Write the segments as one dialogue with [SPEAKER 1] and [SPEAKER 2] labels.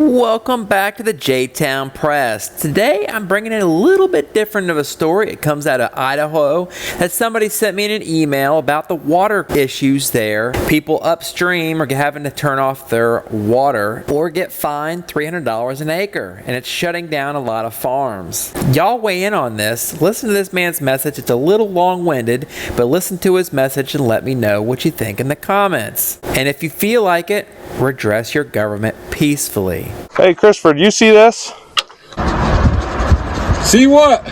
[SPEAKER 1] Welcome back to the JTown Press. Today I'm bringing in a little bit different of a story. It comes out of Idaho that somebody sent me in an email about the water issues there. People upstream are having to turn off their water or get fined $300 an acre, and it's shutting down a lot of farms. Y'all weigh in on this. Listen to this man's message. It's a little long-winded, but listen to his message and let me know what you think in the comments. And if you feel like it, redress your government peacefully.
[SPEAKER 2] Hey Christopher, do you see this?
[SPEAKER 3] See what?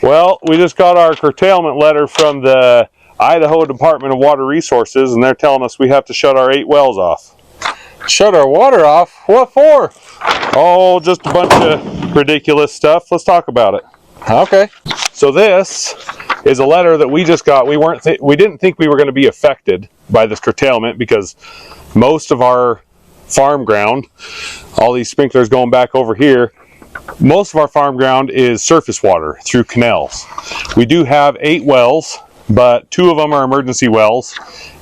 [SPEAKER 2] Well, we just got our curtailment letter from the Idaho Department of Water Resources, and they're telling us we have to shut our 8 wells off.
[SPEAKER 3] Shut our water off? What for?
[SPEAKER 2] Oh, just a bunch of ridiculous stuff. Let's talk about it.
[SPEAKER 3] Okay.
[SPEAKER 2] So this is a letter that we just got. We didn't think we were going to be affected by this curtailment because most of our farm ground, all these sprinklers going back over here, most of our farm ground is surface water through canals. We do have 8 wells, but 2 of them are emergency wells,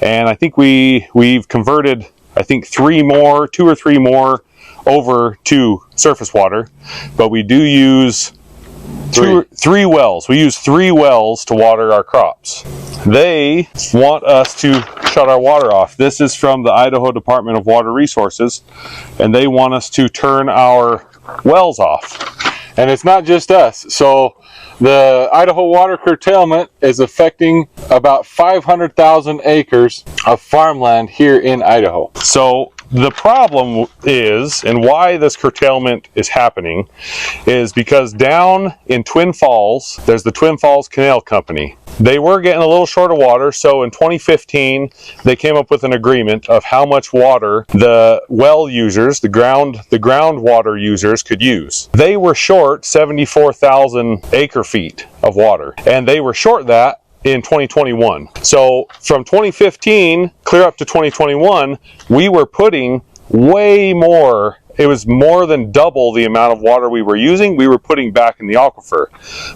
[SPEAKER 2] and I think we've converted 2 or 3 more over to surface water, but we do use 3 wells. We use 3 wells to water our crops. They want us to shut our water off. This is from the Idaho Department of Water Resources, and they want us to turn our wells off.
[SPEAKER 3] And it's not just us. So the Idaho water curtailment is affecting about 500,000 acres of farmland here in Idaho.
[SPEAKER 2] So the problem is, and why this curtailment is happening, is because down in Twin Falls, there's the Twin Falls Canal Company. They were getting a little short of water, so in 2015, they came up with an agreement of how much water the well users, the groundwater users could use. They were short 74,000 acre feet of water, and they were short that in 2021. So from 2015 clear up to 2021, we were putting way more. It was more than double the amount of water we were using, we were putting back in the aquifer.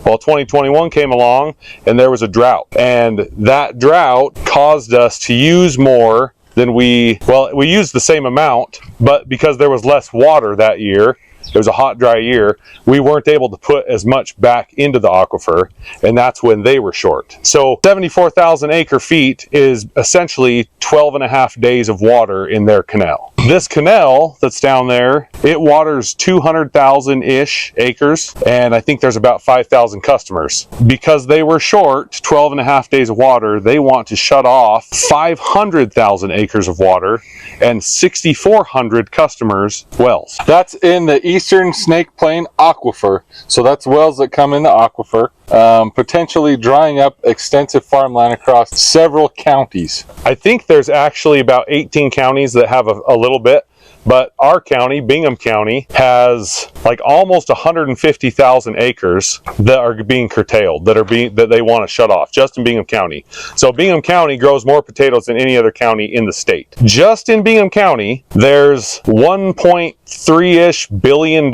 [SPEAKER 2] Well, 2021 came along and there was a drought. And that drought caused us to use more than we used the same amount, but because there was less water that year, it was a hot, dry year, we weren't able to put as much back into the aquifer, and that's when they were short. So 74,000 acre feet is essentially 12 and a half days of water in their canal. This canal that's down there, it waters 200,000-ish acres, and I think there's about 5,000 customers. Because they were short 12 and a half days of water, they want to shut off 500,000 acres of water and 6,400 customers' wells.
[SPEAKER 3] That's in the Eastern Snake Plain Aquifer. So that's wells that come in the aquifer, potentially drying up extensive farmland across several counties.
[SPEAKER 2] I think there's actually about 18 counties that have a little bit, but our county, Bingham County, has like almost 150,000 acres that are being curtailed, that they want to shut off, just in Bingham County. So Bingham County grows more potatoes than any other county in the state. Just in Bingham County, there's $1.3-ish billion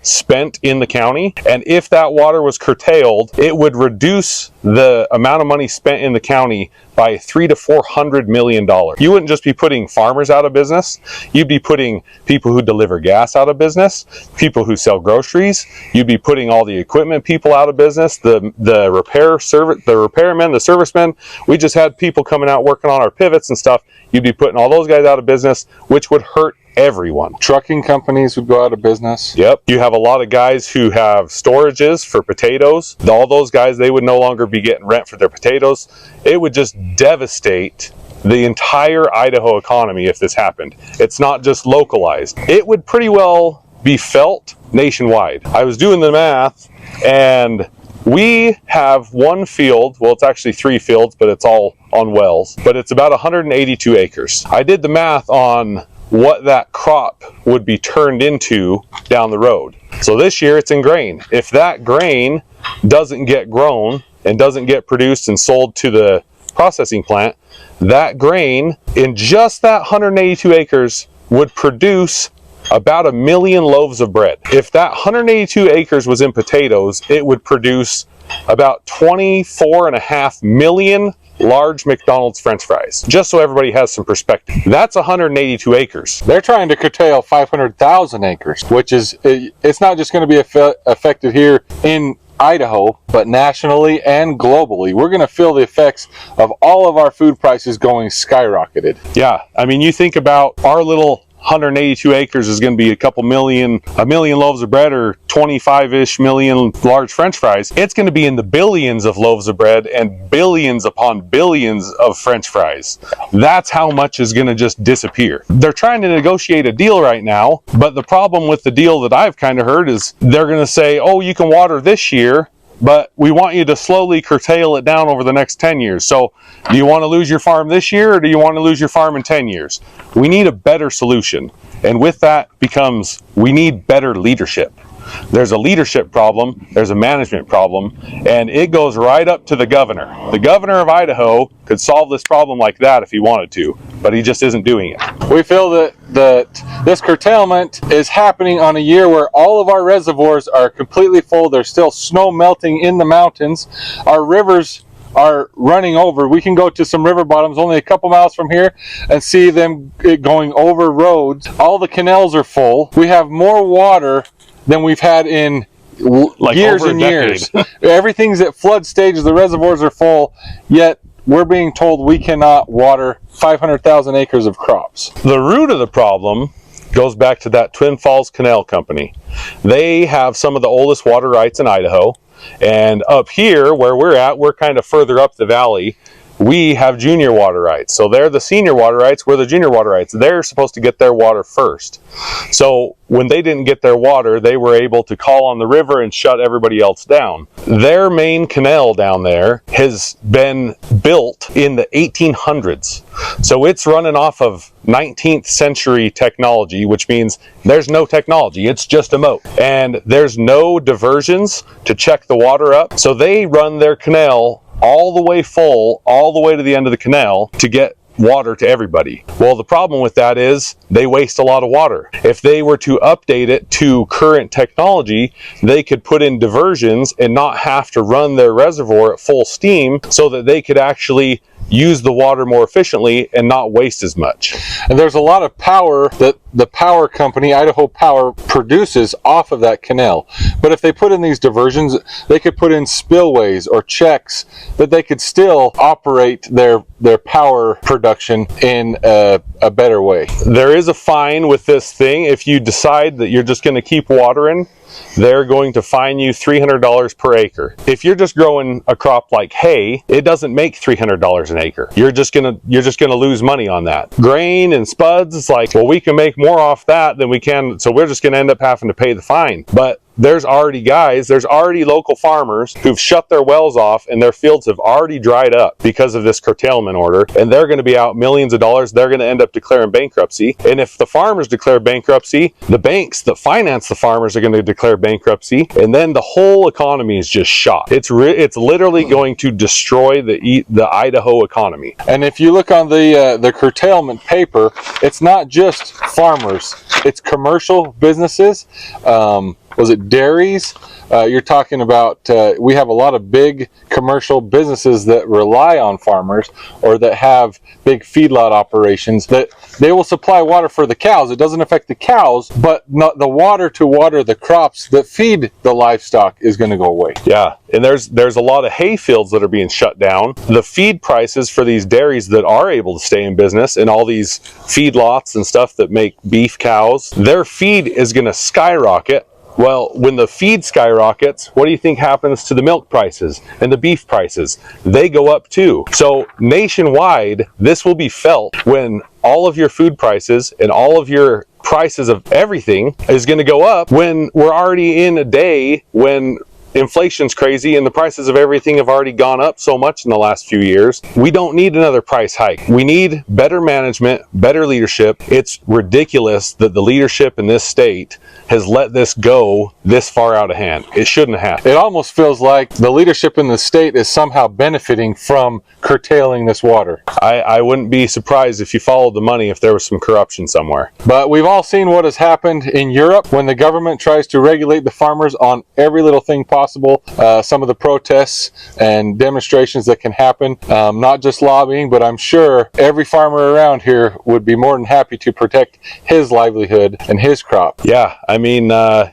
[SPEAKER 2] spent in the county, and if that water was curtailed, it would reduce the amount of money spent in the county by $300 to $400 million. You wouldn't just be putting farmers out of business, you'd be putting people who deliver gas out of business, people who sell groceries, you'd be putting all the equipment people out of business, the repairmen, the servicemen. We just had people coming out working on our pivots and stuff. You'd be putting all those guys out of business, which would hurt everyone.
[SPEAKER 3] Trucking companies would go out of business.
[SPEAKER 2] Yep. You have a lot of guys who have storages for potatoes. All those guys, they would no longer be getting rent for their potatoes. It would just devastate the entire Idaho economy if this happened. It's not just localized. It would pretty well be felt nationwide. I was doing the math, and we have one field, well, it's actually 3 fields, but it's all on wells, but it's about 182 acres. I did the math on what that crop would be turned into down the road. So this year it's in grain. If that grain doesn't get grown and doesn't get produced and sold to the processing plant, that grain in just that 182 acres would produce about 1 million loaves of bread. If that 182 acres was in potatoes, it would produce about 24.5 million large McDonald's French fries, just so everybody has some perspective. That's 182 acres.
[SPEAKER 3] They're trying to curtail 500,000 acres, which is, it's not just going to be affected here in Idaho, but nationally and globally. We're going to feel the effects of all of our food prices going skyrocketed.
[SPEAKER 2] Yeah, I mean, you think about our little 182 acres is going to be a million loaves of bread, or 25-ish million large French fries. It's going to be in the billions of loaves of bread and billions upon billions of French fries. That's how much is going to just disappear. They're trying to negotiate a deal right now, but the problem with the deal that I've kind of heard is they're going to say, oh, you can water this year, but we want you to slowly curtail it down over the next 10 years. So do you want to lose your farm this year, or do you want to lose your farm in 10 years? We need a better solution. And with that becomes, we need better leadership. There's a leadership problem, there's a management problem, and it goes right up to the governor. The governor of Idaho could solve this problem like that if he wanted to, but he just isn't doing it.
[SPEAKER 3] We feel that this curtailment is happening on a year where all of our reservoirs are completely full. There's still snow melting in the mountains. Our rivers are running over. We can go to some river bottoms only a couple miles from here and see them going over roads. All the canals are full. We have more water than we've had in like years and years. Everything's at flood stages. The reservoirs are full, yet we're being told we cannot water 500,000 acres of crops.
[SPEAKER 2] The root of the problem goes back to that Twin Falls Canal Company. They have some of the oldest water rights in Idaho, and up here where we're at, we're kind of further up the valley. We have junior water rights. So they're the senior water rights, we're the junior water rights. They're supposed to get their water first. So when they didn't get their water, they were able to call on the river and shut everybody else down. Their main canal down there has been built in the 1800s. So it's running off of 19th century technology, which means there's no technology, it's just a moat. And there's no diversions to check the water up. So they run their canal all the way full, all the way to the end of the canal to get water to everybody. Well, the problem with that is they waste a lot of water. If they were to update it to current technology, they could put in diversions and not have to run their reservoir at full steam, so that they could actually use the water more efficiently and not waste as much.
[SPEAKER 3] And there's a lot of power that the power company, Idaho Power, produces off of that canal. But if they put in these diversions, they could put in spillways or checks that they could still operate their power production in a better way.
[SPEAKER 2] There is a fine with this thing. If you decide that you're just going to keep watering, they're going to fine you $300 per acre. If you're just growing a crop like hay, it doesn't make $300 an acre. You're just gonna lose money on that. Grain and spuds, it's like, well, we can make more off that than we can, so we're just gonna end up having to pay the fine. But there's already local farmers who've shut their wells off, and their fields have already dried up because of this curtailment order, and they're going to be out millions of dollars. They're going to end up declaring bankruptcy. And if the farmers declare bankruptcy, the banks that finance the farmers are going to declare bankruptcy, and then the whole economy is just shot. It's literally going to destroy the Idaho economy.
[SPEAKER 3] And if you look on the curtailment paper, it's not just farmers, it's commercial businesses. Was it dairies? You're talking about, we have a lot of big commercial businesses that rely on farmers, or that have big feedlot operations, that they will supply water for the cows. It doesn't affect the cows, but not the water to water the crops that feed the livestock is going to go away.
[SPEAKER 2] Yeah, and there's a lot of hay fields that are being shut down. The feed prices for these dairies that are able to stay in business, and all these feedlots and stuff that make beef cows, their feed is going to skyrocket. Well, when the feed skyrockets, what do you think happens to the milk prices and the beef prices? They go up too. So nationwide, this will be felt when all of your food prices and all of your prices of everything is going to go up, when we're already in a day when inflation's crazy and the prices of everything have already gone up so much in the last few years. We don't need another price hike. We need better management, better leadership. It's ridiculous that the leadership in this state has let this go this far out of hand. It shouldn't have.
[SPEAKER 3] It almost feels like the leadership in the state is somehow benefiting from curtailing this water.
[SPEAKER 2] I wouldn't be surprised if you followed the money if there was some corruption somewhere.
[SPEAKER 3] But we've all seen what has happened in Europe when the government tries to regulate the farmers on every little thing possible. possible some of the protests and demonstrations that can happen. Not just lobbying, but I'm sure every farmer around here would be more than happy to protect his livelihood and his crop.
[SPEAKER 2] Yeah, I mean,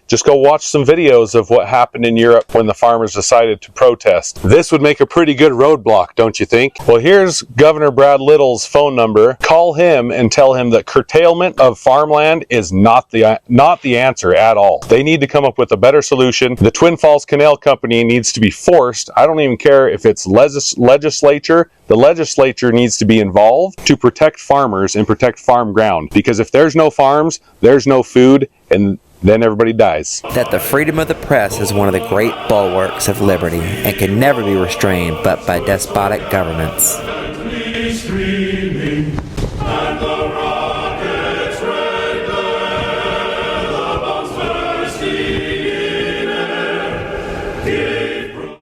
[SPEAKER 2] just go watch some videos of what happened in Europe when the farmers decided to protest. This would make a pretty good roadblock, don't you think? Well, here's Governor Brad Little's phone number. Call him and tell him that curtailment of farmland is not the answer at all. They need to come up with a better solution. The Twin Falls Canal Company needs to be forced. I don't even care if it's legislature. The legislature needs to be involved to protect farmers and protect farm ground, because if there's no farms, there's no food, and then everybody dies.
[SPEAKER 1] That the freedom of the press is one of the great bulwarks of liberty and can never be restrained but by despotic governments.